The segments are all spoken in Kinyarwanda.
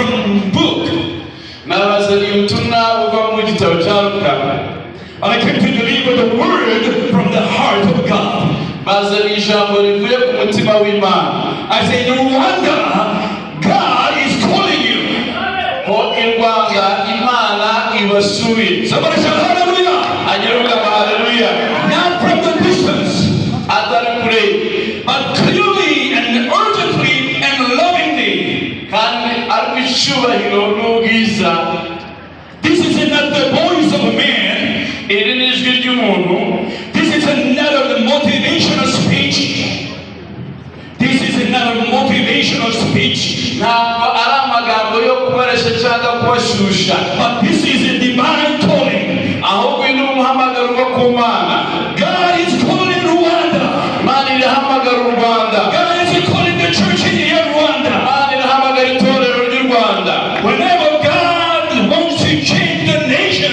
from book. And I came to deliver the word from the heart of God. I say, no wonder God is calling you. Somebody shout hallelujah. Hallelujah. Not from the distance, but clearly and urgently and lovingly. This is not the voice of a man. This is another motivational speech. This is another motivational speech. But this is a divine calling. God is calling Rwanda. God is calling the church in Rwanda. Whenever God wants to change the nation,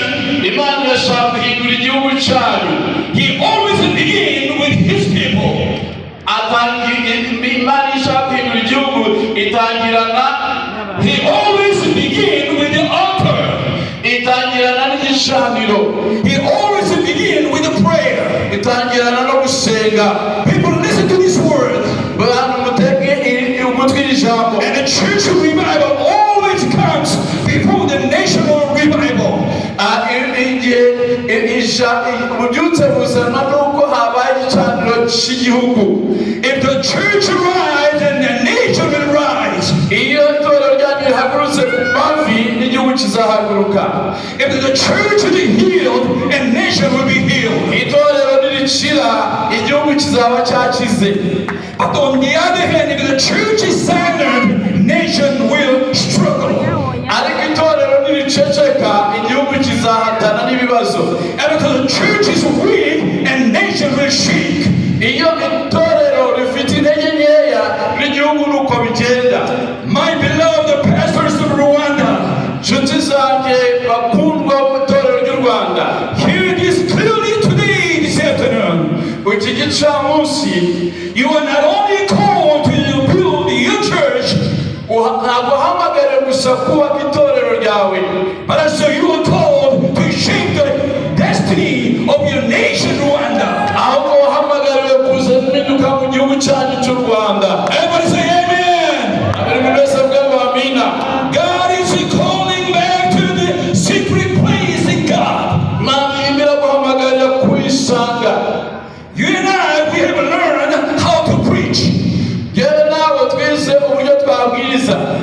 He always begins with His people. He always begins with the altar. He always begins with a prayer. People listen to this word. And the church revival always comes before the national revival. If the church rise, then the nation will rise. If the church is healed, a nation will be healed. But on the other hand, if the church is silent, nation will struggle. And if the church is weak, a nation will shake. My beloved pastors of Rwanda, hear this clearly today, this afternoon. You are not only called to build your church, but also you are called to shape the destiny of your nation, Rwanda. Everybody say amen. God is calling back to the secret place in God. You and I, we have learned how to preach.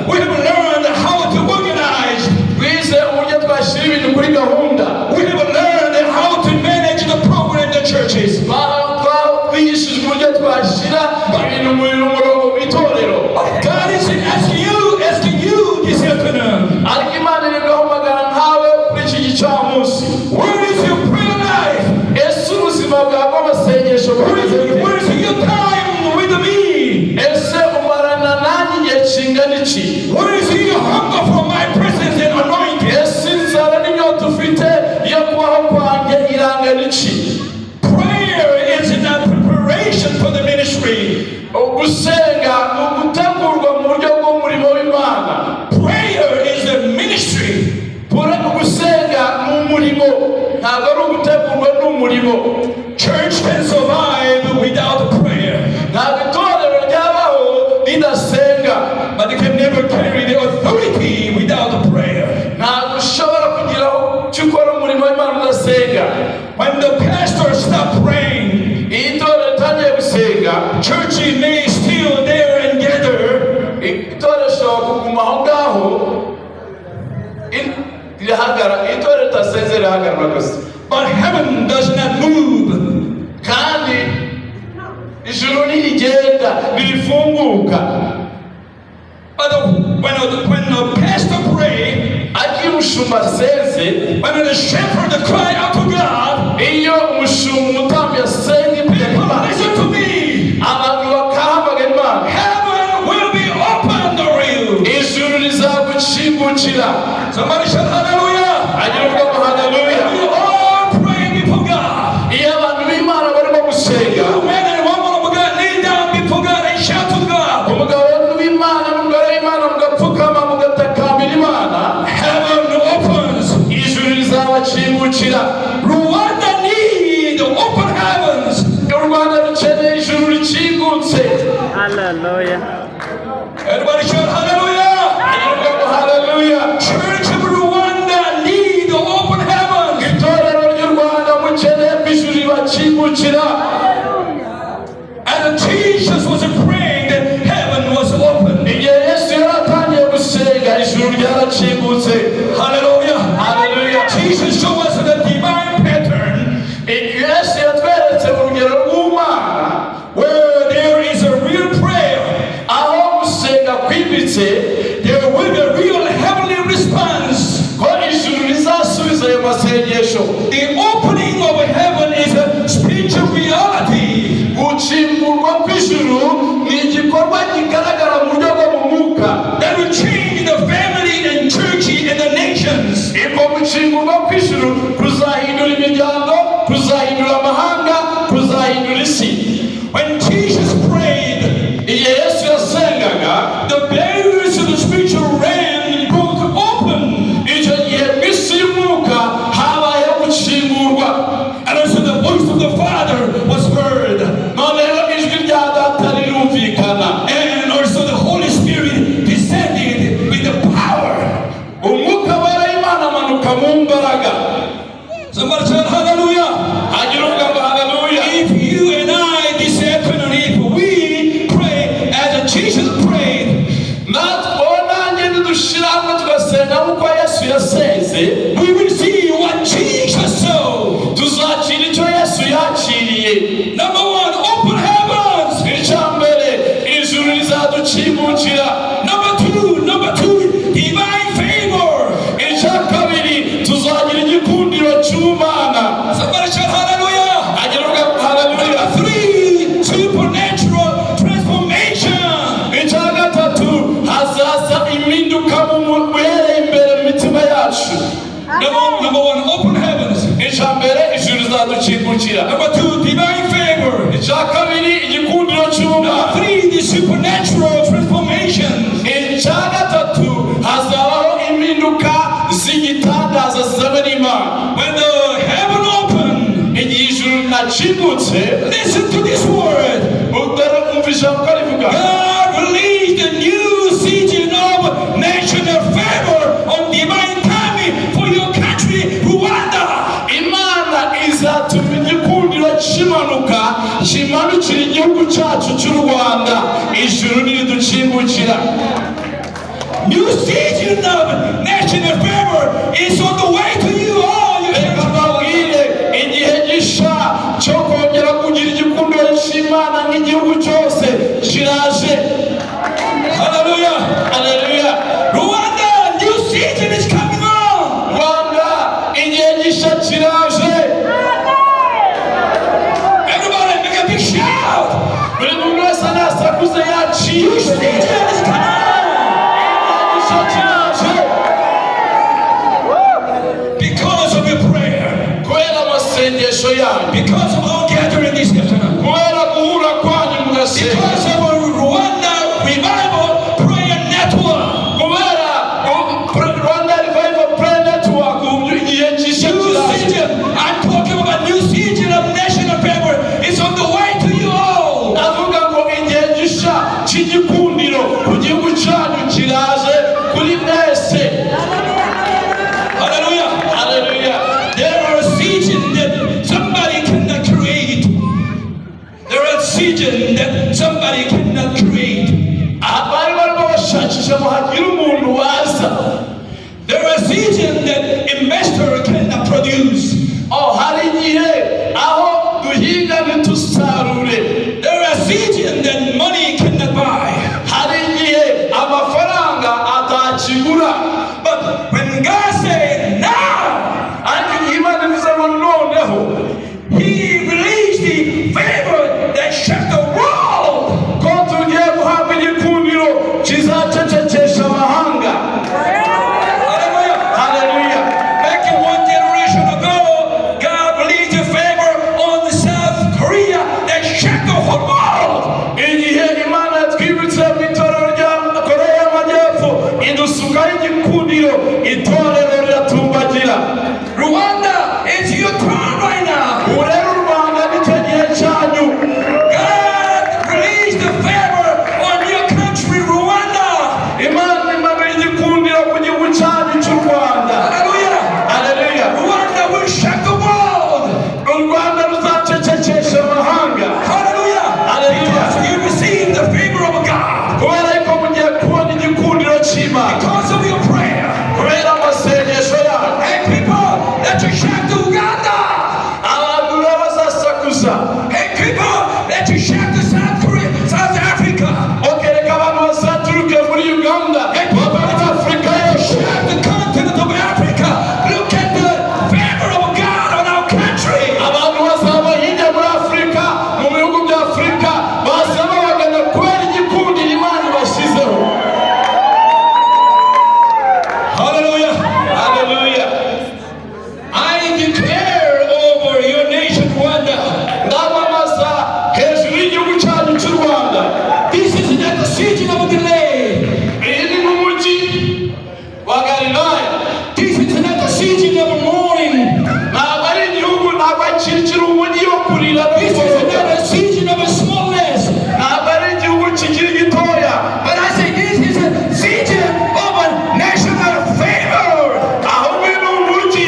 We have learned how to organize. We have learned how to manage the program in the churches. God is asking you this afternoon. Where is your prayer life? Where is your time with me? Where is your hunger for my presence and anointing? Prayer is not preparation for the ministry. Prayer is a ministry. Church can survive without prayer, but they can never carry the authority without prayer. When the pastor stops praying, church may still there and gather. But heaven does not move. But when the pastor prays, when the shepherd cry out to God, people listen to me. Heaven will be open to you. Somebody shout hallelujah. Hallelujah. We all pray before God. You men and women of God, kneel down before God and shout to God. gusenga ijuru ryaracibutse. Hallelujah. Hallelujah. Jesus showed us the divine pattern. Yesu yatweretse urugero rw'Imana Where there is a real prayer, aho gusenga kwimbitse there will be a real heavenly response. ko ijuru rizasubiza ayo masengesho. The opening of heaven is a spiritual reality. Gucimburwa kw'ijuru ni igikorwa kigaragara mu buryo bwo mu mwuka That will change the family and church and the nations. Iko gucimburwa kw'ijuru kuzahindura imiryango, kuzahindura amahanga, kuzahindura isi. When Jesus prayed, Igihe Yesu yasengaga, the barriers of the spiritual realm broke open. icyo gihe mu isi y'umwuka habayeho gucimburwa. And also the voice of the Father was heard. Noneho ijwi rya Data rirumvikana. And also the Holy Spirit descended with the power. Umwuka wera w'Imana amanuka mu mbaraga. Somebody said hallelujah. Hagira uvuga ngo haleluya. If you and I this afternoon, if we pray as Jesus prayed, Natwe nanjye nidushira hamwe tugasenga nk'uko Yesu yasenze, we will see what Jesus saw. tuzakira icyo Yesu yakiriye. Number one, open heavens. Icya mbere, ijuru rizaducimukira. Number two, divine favor. Icya kabiri, tuzagira igikundiro cy'Imana. Somebody shout hallelujah. Hagira uvuga ngo haleluya. Number three, supernatural transformation. Icya gatatu, hazaza impinduka mu uhereye imbere mu mitima yacu. Number one, open heavens. Icya mbere, ijuru rizaducimukira. Number two, divine favor. Icya kabiri, igikundiro cy'Imana. Number three, the supernatural transformation. Icya gatatu, hazabaho impinduka z'igitangaza zizanywe n'Imana. When the heaven opened, Igihe ijuru rinacimbutse, listen to this word. umva ijambo ko rivuga, God released a new season of national favor on divine timing for your country, Rwanda. Imana izatuma igikundiro kimanukira igihugu cyacu cy'u Rwanda. Ijuru niriducimbukira. New season of national favor is on the way to you all. Reka mbabwire, igihe gisha cyo kongera kugira igikundiro cy'Imana nk'igihugu cyose kiraje. Hallelujah. Haleluya. Rwanda, new season is coming on. Rwanda, igihe gisha kiraje. Everybody make a big shout. Buri muntu wese nasakuze yaciye. New season is coming on. Gisha kiraje. Because of your prayer. Kubera amasengesho yanyu. Because of our gathering this afternoon. Kubera guhura kwanyu mugasenga. Because of our Rwanda revival prayer network. Kubera Rwanda Revival Prayer Network igihe gisha New kiraje. season. I'm talking about new season of national favor. It's on the way to you all. Avuga ngo igihe gisha cy'igikundiro ku gihugu cyanyu kiraje kuri mwese. Hallelujah. Haleluya. There are seasons that somebody cannot create. There are seasons that somebody cannot create. Abari barimo bashakisha ngo hagire umuntu waza. There are seasons that investor cannot produce. Hari igihe aho duhinga ntitusarure. There are seasons that money cannot buy. Hari igihe amafaranga atakigura. But when God said now, Ariko igihe Imana ivuze ngo noneho, He released the favor that shook the world. ko tugiye guhabwa igikundiro kizacecekesha amahanga. Hallelujah. Haleluya. Back in one generation ago, God released a favor on South Korea that shook the whole world. Igihe Imana yatwibutse mu itorero rya Koreya y'Amajyepfo, idusukaho igikundiro, itorero riratumbagira. Rwanda, it's your turn right now. Ubu rero u Rwanda nicyo gihe cyanyu. God released the favor on your country, Rwanda. Imana imanura igikundiro ku gihugu cyanyu cy'u Rwanda. Hallelujah. Haleluya. Rwanda will shock the world. U Rwanda ruzacecekesha amahanga. Hallelujah. Hallelujah. Because you receive the favor of God. Kubera yuko mugiye kubona igikundiro cy'Imana. Because of wa Galilaya. This is not the season of mourning. Ntabwo ari igihugu, ntabwo akikiri umujyi wo kurira. This is not a season of smallness. Ntabwo ari igihugu kikiri gitoya. But I say this is a season of a national favor. Ahubwo ni umujyi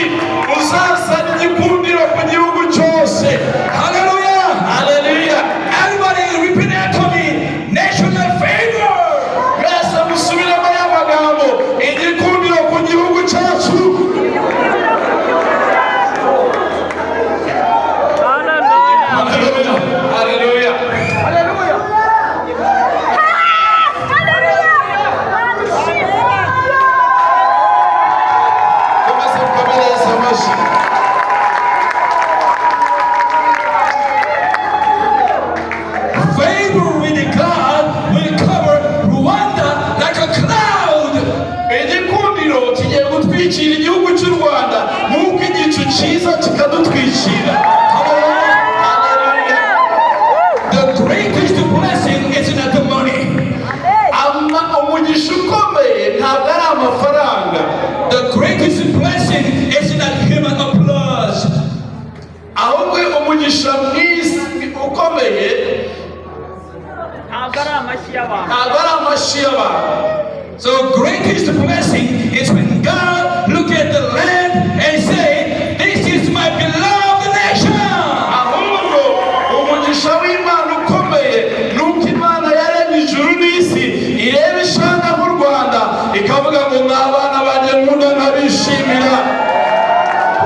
uzazana igikundiro ku gihugu cyose. Hallelujah. Hallelujah. Everybody repeat after me. National favor. Mwese musubiremo aya magambo. Igikundiro ku gihugu cyacu. Hallelujah. Komeza kukomereza amashyi. Favor with God will cover Rwanda like a cloud. Igikundiro kigiye gutwikira igihugu cy'u Rwanda nk'uko igicu cyiza kikadutwikira. Hallelujah. The greatest blessing is not the money. Umugisha ukomeye ntabwo ari amafaranga. The greatest blessing is not human applause. Ahubwo umugisha mwiza ukomeye ntabwo ari amashyi y'abantu. ntabwo ari amashyi y'abantu. So greatest blessing is when God look at the land and say, this is my beloved nation. Ahubwo umugisha w'Imana ukomeye ni uko Imana yaremye ijuru n'isi ireba ishanga nk'u Rwanda ikavuga ngo ni abana banjye nkunda nkabishimira.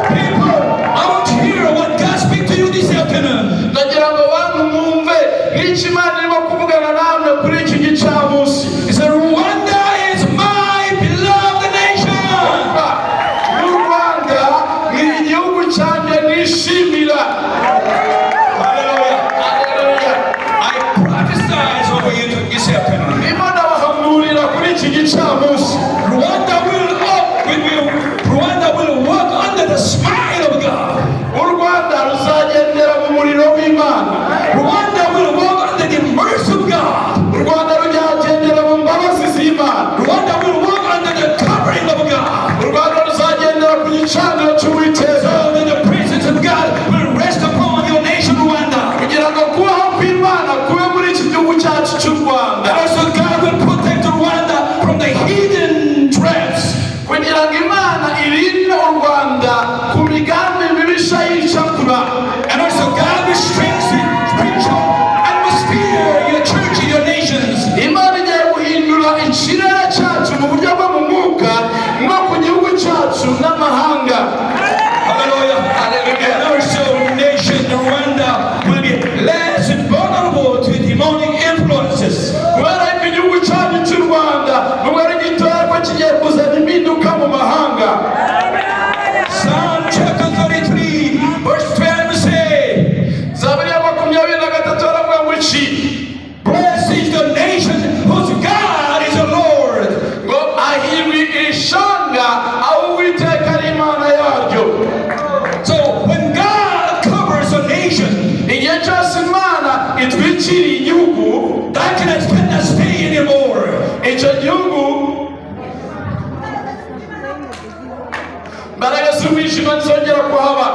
People, I want to hear what God speak to you this afternoon. Ndagira ngo abantu mwumve nk'icyo Imana irimo kuvugana namwe kuri iki gicamunsi. He said, Rwanda is my beloved nation. N'u Rwanda ni igihugu cyanjye nishimira. Hallelujah. Hallelujah. I prophesy over you this afternoon. Ndimo ndabahanurira kuri iki gicamunsi. Rwanda will walk under the smile of God. U Rwanda ruzagendera mu muriro w'Imana. Rwanda will walk under the mercy of God. U Rwanda ruzagendera mu mbabazi z'Imana. Rwanda will walk under the covering of God. U Rwanda ruzagendera ku gicaniro cy'Uwiteka. So that the presence of God will rest upon your nation, Rwanda. Kugira ngo kubaho kw'Imana kube muri iki gihugu cyacu cy'u Rwanda. And also God will protect Rwanda from the hidden traps. Kugira ngo Imana irinde u Rwanda ku migambi mibisha y'icakura. And also God will strengthen spiritual atmosphere in your church, in your nations. Imana igiye guhindura ikirere cyacu mu buryo bwo mu mwuka no ku gihugu cyacu n'amahanga. Hallelujah. Hallelujah. And also nation Rwanda will be less vulnerable to demonic influences. Kubera ko igihugu cyacu cy'u Rwanda nubwo ari gitoya ko kigiye kuzana impinduka mu mahanga. Psalm chapter 33 verse 12 say, Zaburi ya 23 baravuga ngo iki? blessed is the nation whose God is the Lord. Ngo ahirwe ishanga aho Uwiteka ari Imana yaryo. So when God covers a nation, Igihe cyose Imana itwikiriye igihugu, darkness cannot stay anymore. icyo gihugu mbaraga z'umwijima ntizongera kuhaba.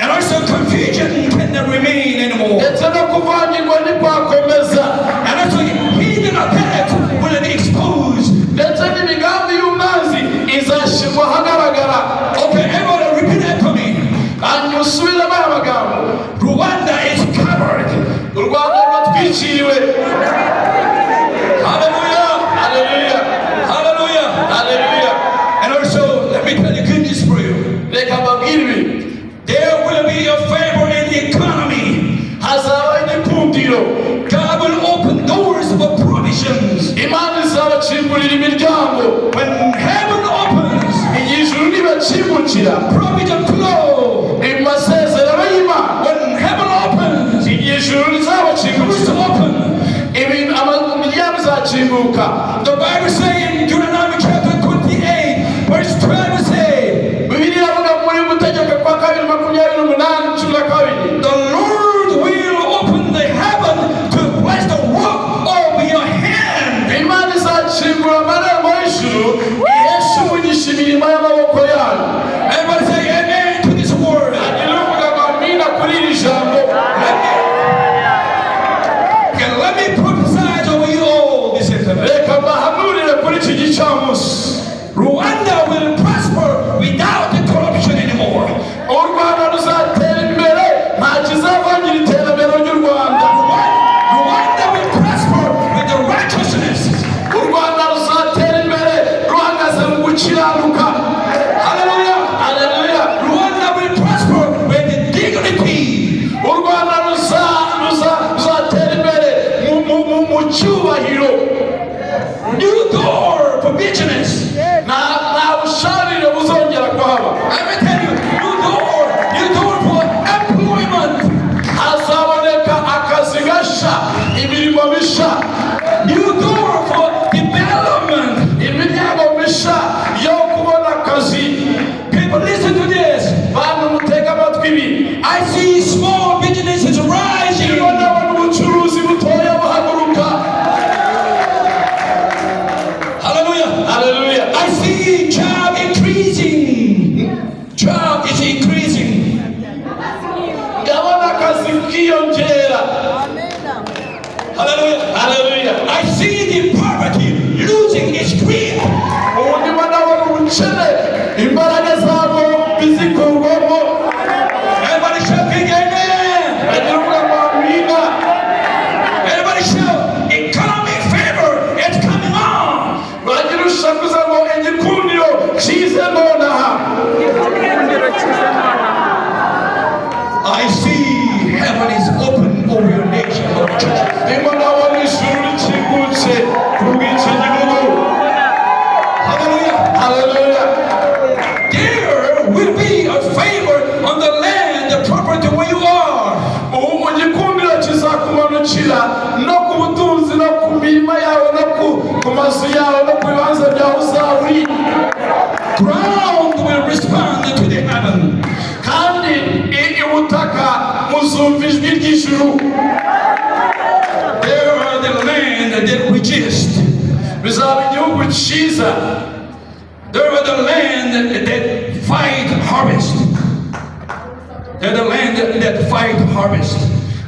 And also confusion cannot remain anymore. Ndetse no kuvangirwa ntikwakomeza. And also hidden attack will be exposed. Ndetse n'imigambi y'umwanzi izashyirwa ahagaragara. Okay, everybody repeat after me. Hanyuma usubiremo aya magambo. Rwanda is covered. U Rwanda ruratwikiriwe. Hallelujah. Hallelujah. Hallelujah. Hallelujah. And also, let me tell you good news for you. Reka mbabwire ibi. There will be a favor in the economy. Hazaba igikundiro. God will open doors of provisions. Imana izabakingurira imiryango. When heaven opens, Igihe ijuru nibakingukira, provision flow. amasezerano y'Imana. When heaven opens, Igihe ijuru doors rizabakingukira, open. imiryango izakinguka. The Bible says in Deuteronomy chapter 28, verse 12 say, Bibiliya ivuga muri Gutegeka kwa 2:28-12. the Lord will open the heaven to bless the work of your hand. Imana izakingura amarembo y'ijuru iheshe umugisha bagurisha imirimo y'amaboko yanyu. Everybody say amen to this word. Agira uvuga ngo amina kuri iri jambo. Let me prophesy over you all this afternoon. Reka mbahanurire kuri iki gicamunsi. Rwanda will prosper without the corruption anymore. U Rwanda ruzatera imbere, nta kizavangira iterambere ry'u Rwanda. Rwanda will prosper with the righteousness. U Rwanda ruzatera imbere ruhagaze mu gukiranuka. Haleluya, haleluya. Rwanda will prosper with the dignity. U Rwanda ruzatera imbere mu cyubahiro. New door for business. Nta busharire buzongera kuhaba. Let me tell you, new door for employment. Hazaboneka akazi gasha, imirimo misha. New door for development. Imiryango misha yo kubona akazi. People, listen to this. Bantu mutega amatwi ibi. I see small businesses rising. Ndabona ubucuruzi butoya buhaguruka. Hallelujah. Haleluya. I see job increasing. Job is increasing. Ndabona akazi kiyongera. Hallelujah. Haleluya. I see the poverty losing its grip. Ubu ndimo ndabona ubukene imbaraga zabo bizikurwamo. Everybody shouting amen. Bagira uvuga ngo amina. Everybody shout economic favor. It's coming on. Bagira ushakuza ngo igikundiro kize nonaha. I see heaven is open over your nation, Lord Jesus. Ndimo ndabona ijuru rikingutse kuri iki gihugu. Hallelujah. Haleluya. There will be a favor on the land, the property where you are. Ubu mu gikundiro kizakumanukira no ku butunzi no ku mirima yawe no ku mazu yawe no ku bibanza byawe uzaba uri. Ground will respond to the heaven. Kandi ubutaka muzumva ijwi ry'ijuru. There are the land that rejoiced. Bizaba igihugu cyiza. There are the land that fight harvest. They're the land that fight harvest.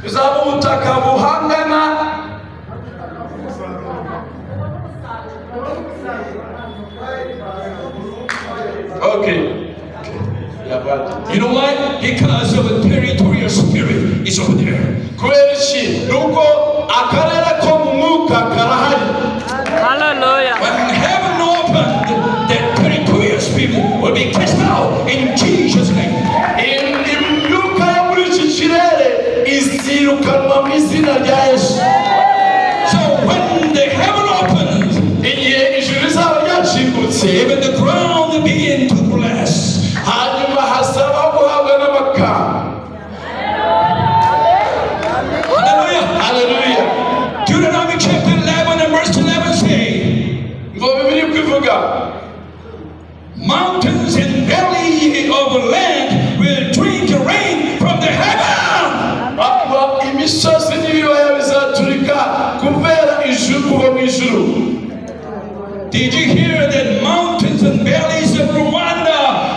Bizaba ubutaka buhangana. Okay. You know why? Because of a territorial spirit is over there. Kubera iki? Nuko akarere ko mu mwuka karahari. Hallelujah. When heaven opened, that territorial spirit will be cast out in Jesus' name. Imyuka yo muri iki kirere izirukanwa mu izina rya Yesu. So when the heaven opens, Igihe ijuru rizaba ryacikutse, even the ground begin to bless. hanyuma hasaba guhabwa n'amakamba. Hallelujah. Haleluya. Deuteronomy chapter 11 and verse 11 say, Ngo Bibiliya ivuga mountains